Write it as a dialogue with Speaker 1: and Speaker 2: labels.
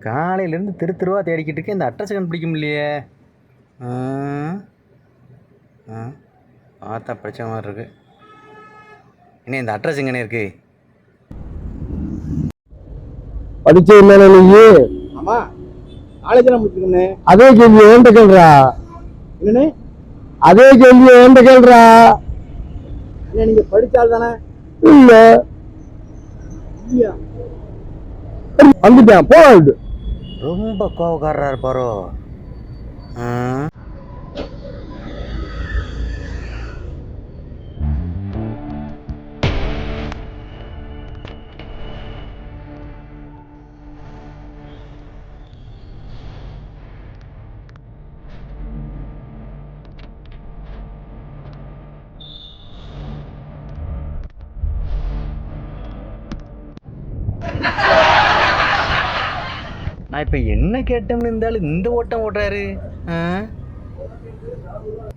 Speaker 1: காலையிலேருந்து தெருவா தேடிக்கிட்டு இருக்கேன். இந்த அட்ரஸ் கண்டுபிடிக்க முடியலையே. பார்த்தா பிரச்சனை மாதிரி இருக்கு. என்ன இந்த அட்ரஸ் எங்கண்ணே இருக்கு?
Speaker 2: படிச்ச என்ன நீ?
Speaker 3: ஆமா, காலேஜ் முடிச்சிருக்கே.
Speaker 2: அதே கேள்வி ஏன்ட்ட கேள்றா.
Speaker 3: என்னன்னு?
Speaker 2: அதே கேள்வி ஏன்ட்ட கேள்றா.
Speaker 3: என்ன நீங்க படிச்சால் தானே?
Speaker 2: இல்ல வந்துட்டேன் போடு.
Speaker 1: ரொம்ப கோவக்காரரா இருப்பாரோ? நான் இப்ப என்ன கேட்டோம்னு இருந்தாலும் இந்த ஓட்டம் ஓட்டுறாரு.